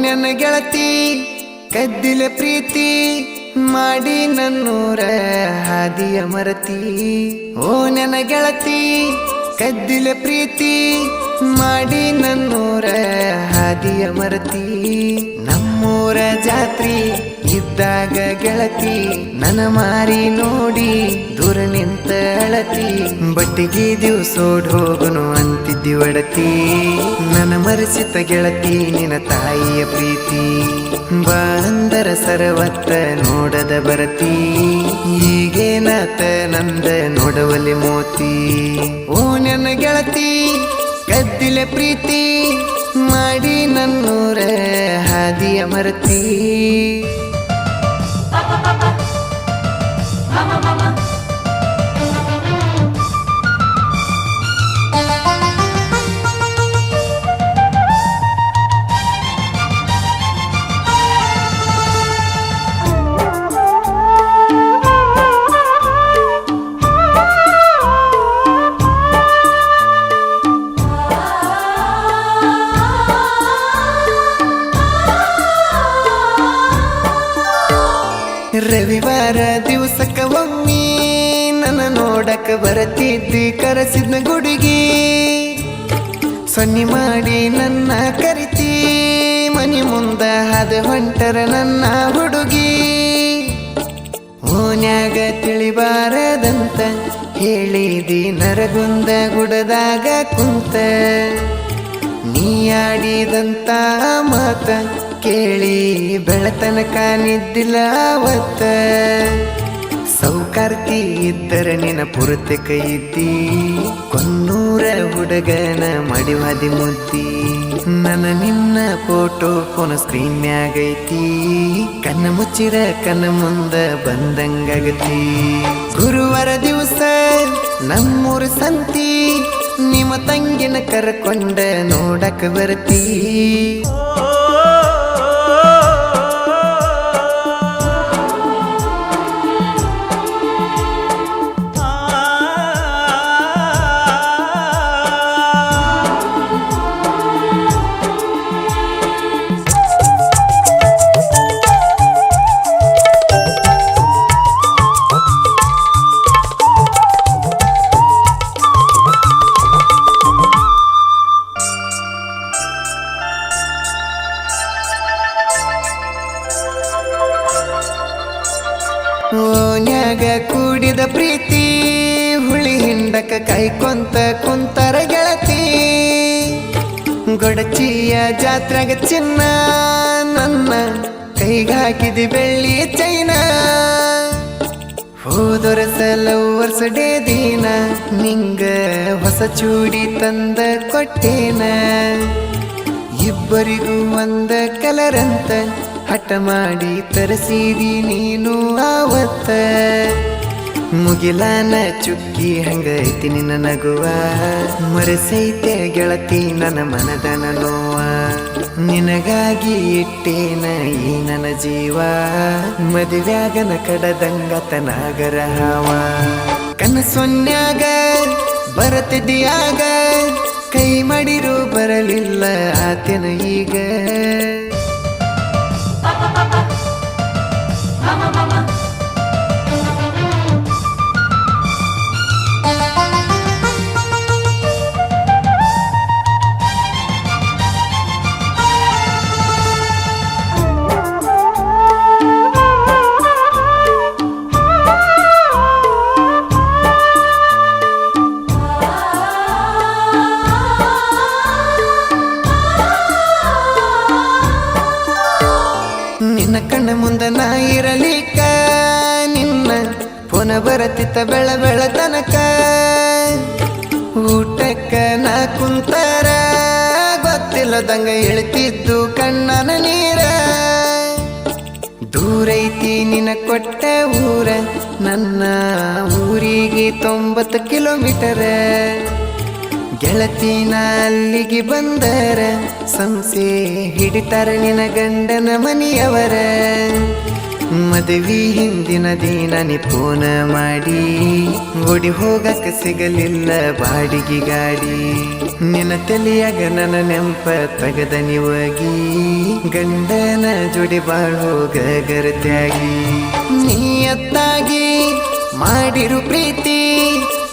ನನ್ನ ಗೆಳತಿ ಕದ್ದಿಲ ಪ್ರೀತಿ ಮಾಡಿ ನನ್ನೂರ ಹಾದಿಯ ಮರತಿ. ಓ ನನ್ನ ಗೆಳತಿ ಕದ್ದಿಲ ಪ್ರೀತಿ ಮಾಡಿ ನನ್ನೂರ ಹಾದಿಯ ಮರತಿ. ನಮ್ಮೂರ ಜಾತ್ರಿ ಇದ್ದಾಗ ಗೆಳತಿ ನನ್ನ ಮಾರಿ ನೋಡಿ ದೂರ ನಿಂತ ಅಳತಿ. ಬಟ್ಟಿಗೆ ದಿವ್ಸೋಡ್ ಹೋಗುನು ಅಂತಿದ್ದಿ ಒಡತಿ. ನನ್ನ ಮರೆಸಿತ ಗೆಳತಿ ನಿನ್ನ ತಾಯಿಯ ಪ್ರೀತಿ. ಬಾಂದರ ಸರವತ್ತ ನೋಡದ ಬರತಿ. ಈಗೇನಾತ ನಂದ ನೋಡವಲ್ಲಿ ಮೋತಿ. ಓ ನನ್ನ ಗೆಳತಿ ಕದ್ದಿಲೆ ಪ್ರೀತಿ ಮಾಡಿ ನನ್ನೂರ ಹಾದಿಯ ಮರತಿ. ರವಿವಾರ ದಿವಸಕ್ಕ ಒಮ್ಮಿ ನನ್ನ ನೋಡಕ ಬರತಿದ್ದಿ ಕರೆಸಿದ್ನ ಗುಡುಗಿ. ಸೊನ್ನಿ ಮಾಡಿ ನನ್ನ ಕರಿತಿ ಮನಿ ಮುಂದ ಹಾದ ಹೊಂಟರ ನನ್ನ ಹುಡುಗಿ. ಓನ್ಯಾಗ ತಿಳಿಬಾರದಂತ ಹೇಳಿದಿ ನರಗುಂದ ಗುಡದಾಗ ಕುಂತ. ನೀ ಆಡಿದಂತ ಮಾತ ಕೇಳಿ ಬೆಳತನಕ ನಿದ್ದಿಲ್ಲ ಅವತ್ತ. ಸೌಕಾರ್ತಿ ಇದ್ದರ ನಿನ್ನ ಪುರತೆ ಕೈ ಇದ್ದಿ. ಕೊನ್ನೂರ ಹುಡುಗನ ಮಡಿವಾದಿ ಮುದ್ದಿ. ನನ್ನ ನಿನ್ನ ಫೋಟೋ ಫೋನ್ ಸ್ಕ್ರೀನ್ ಮ್ಯಾಗೈತಿ. ಕಣ್ಣ ಮುಚ್ಚಿರ ಕಣ್ಣ ಮುಂದ ಬಂದಂಗಾಗತಿ. ಗುರುವಾರ ದಿವಸ ನಮ್ಮೂರ ಸಂತಿ ನಿಮ್ಮ ತಂಗಿನ ಕರ್ಕೊಂಡ ನೋಡಕ ಬರ್ತಿ. ಓನ್ಯಾಗ ಕೂಡಿದ ಪ್ರೀತಿ ಹುಳಿ ಹಿಂಡಕ ಕೈಕೊಂತ ಕುಂತರ ಗೆಳತಿ. ಗೊಡಚಿಯ ಜಾತ್ರೆಗ ಚಿನ್ನ ನನ್ನ ಕೈಗಾಕಿದಿ ಬೆಳ್ಳಿ ಚೈನ. ಹೋದೊರಸ ಲವ್ವರ್ಸ್ ಡೇ ದಿನ ನಿಂಗ ಹೊಸ ಚೂಡಿ ತಂದ ಕೊಟ್ಟೇನ. ಇಬ್ಬರಿಗೂ ಒಂದ ಕಲರಂತ ಹಠ ಮಾಡಿ ತರಸಿದಿ ನೀನು ಆವತ್ತ. ಮುಗಿಲಾನ ಚುಕ್ಕಿ ಹಂಗೈತಿ ನಿನ್ನ ನಗುವ. ಮರೆಸೈತೆ ಗೆಳತಿ ನನ್ನ ಮನದನ ನೋವ. ನಿನಗಾಗಿ ಇಟ್ಟೇನ ಈ ನನ್ನ ಜೀವ. ಮದುವ್ಯಾಗನ ಕಡದಂಗತನಾಗರ ಹಾವ. ಕನಸೊನ್ಯಾಗ ಬರತಿದ್ಯಾಗ ಕೈ ಮಾಡಿರು ಬರಲಿಲ್ಲ ಆತನ ಈಗ. ನಿನ್ನ ಕಣ್ಣ ಮುಂದ ನಾ ಇರಲಿಕ್ಕ ನಿನ್ನ ಪುನ ಬರತಿತ್ತ ಬೆಳ ಬೆಳತನಕ. ಊಟಕ್ಕ ನಾ ಕುಂತರ ಗೊತ್ತಿಲ್ಲದಂಗ ಇಳ್ತಿದ್ದು ಕಣ್ಣನ ನೀರ. ದೂರೈತಿ ನಿನ್ನ ಕೊಟ್ಟ ಊರ ನನ್ನ ಊರಿಗೆ 90 ಕಿಲೋಮೀಟರ್. ಗೆಳತಿನ ಅಲ್ಲಿಗೆ ಬಂದರ ಸಂಸೆ ಹಿಡಿತಾರ ನಿನ್ನ ಗಂಡನ ಮನೆಯವರ. ಮದುವೆ ಹಿಂದಿನ ದಿನ ನೀ ಫೋನ ಮಾಡಿ ಓಡಿ ಹೋಗಕ್ಕ ಸಿಗಲಿಲ್ಲ ಬಾಡಿಗೆ ಗಾಡಿ ನಿನ್ನ ತಲೆಯಾಗ ನನ್ನ ನೆಂಪ ತಗದ ನೀವಾಗಿ ಗಂಡನ ಜೋಡಿ ಬಾಳೋಗ ಗರತ್ಯಾಗಿ ನೀಯತ್ತಾಗಿ ಮಾಡಿರು ಪ್ರೀತಿ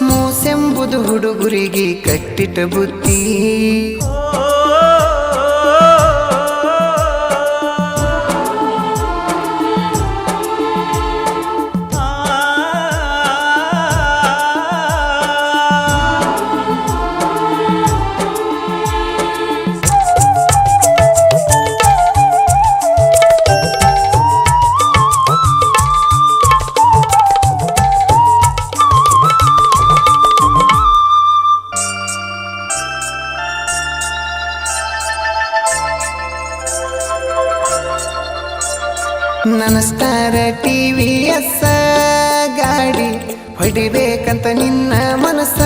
ಮೂಸೆಂಬುದು ಹುಡುಗುರಿಗೆ ಕಟ್ಟಿಟ ಬುದ್ಧಿ ನನ್ನ ಸ್ಟಾರ TVS ಗಾಡಿ ಹೊಡಿಬೇಕಂತ ನಿನ್ನ ಮನಸ್ಸ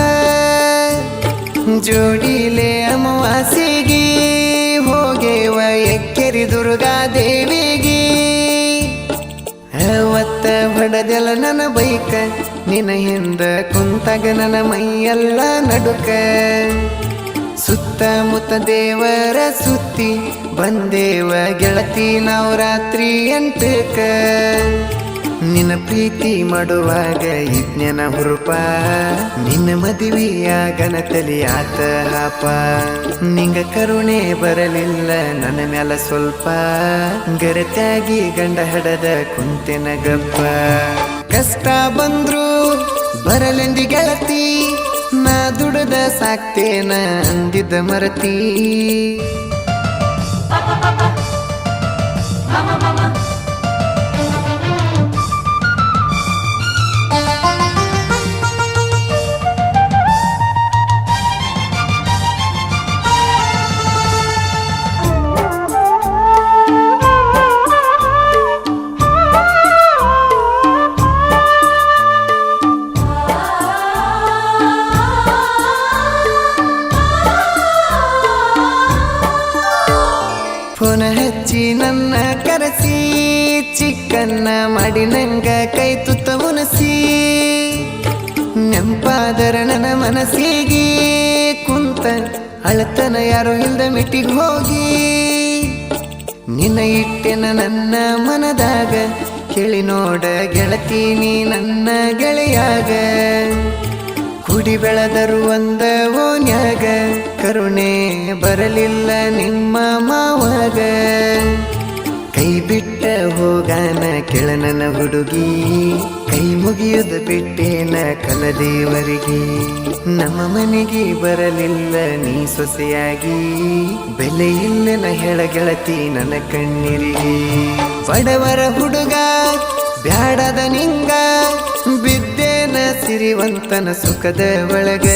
ಜೋಡಿಲೆ ಅಮಾವಾಸೆಗೆ ಹೋಗೇವ ಎಕ್ಕೆರಿ ದುರ್ಗಾದೇವಿಗೆ ಅವತ್ತ ಹೊಡೆದೆಲ್ಲ ನನ್ನ ಬೈಕ ನಿನ್ನ ಹಿಂದ ಕುಂತಾಗ ನನ್ನ ಮೈಯೆಲ್ಲ ನಡುಕ ಸುತ್ತಮುತ್ತ ದೇವರ ಸುತ್ತಿ ಬಂದೇವ ಗೆಳತಿ ನಾವು ರಾತ್ರಿ 8ಕ್ಕ ನಿನ್ನ ಪ್ರೀತಿ ಮಾಡುವಾಗ ಇಜ್ಞಾನ ಹುರುಪ ನಿನ್ನ ಮದುವೆಯಾಗನ ತಲಿಯಾತ ಹಾಪ ನಿಂಗ ಕರುಣೆ ಬರಲಿಲ್ಲ ನನ್ನ ಮ್ಯಾಲ ಸ್ವಲ್ಪ ಗರತ್ಯಾಗಿ ಗಂಡ ಹಡದ ಕುಂತೆನ ಗಪ್ಪ ಕಷ್ಟ ಬಂದ್ರು ಬರಲೆಂದಿ ಗೆಳತಿ ನಾ ದುಡದ ಸಾಕ್ತೇನ ಅಂದಿದ್ದ ಮರತಿ ಫೋನ ಹಚ್ಚಿ ನನ್ನ ಕರೆಸಿ ಚಿಕ್ಕನ್ನ ಮಾಡಿ ನಂಗ ಕೈ ತುತ್ತ ಉನಸಿ ನೆಂಪಾದರ ನನ್ನ ಮನಸ್ಸಿಗೆ ಕುಂತ ಅಳತನ ಯಾರೋ ಇಲ್ದ ಮಿಟ್ಟಿಗೆ ಹೋಗಿ ನಿನ್ನ ಇಟ್ಟೆನ ನನ್ನ ಮನದಾಗ ಕೇಳಿ ನೋಡ ಗೆಳತಿ ನೀ ನನ್ನ ಗೆಳೆಯಾಗ ಕುಡಿ ಬೆಳೆದರು ಒಂದ ಓನ್ಯಾಗ ಕರುಣೆ ಬರಲಿಲ್ಲ ನಿಮ್ಮ ಮಾವಾಗ ಕೈ ಬಿಟ್ಟ ಹೋಗಾನ ಕೆಳನನ ಹುಡುಗಿ ಕೈ ಮುಗಿಯುದ ಬಿಟ್ಟೇನ ಕಲದೇವರಿಗೆ ನಮ್ಮ ಮನೆಗೆ ಬರಲಿಲ್ಲ ನೀ ಸೊಸೆಯಾಗಿ ಬೆಲೆ ಇಲ್ಲನ ಹೇಳ ಗೆಳತಿ ನನ್ನ ಕಣ್ಣೀರಿಗೆ ಬಡವರ ಹುಡುಗ ಬ್ಯಾಡದ ನಿಂಗ ಬಿದ್ದೇನ ಸಿರಿವಂತನ ಸುಖದ ಒಳಗ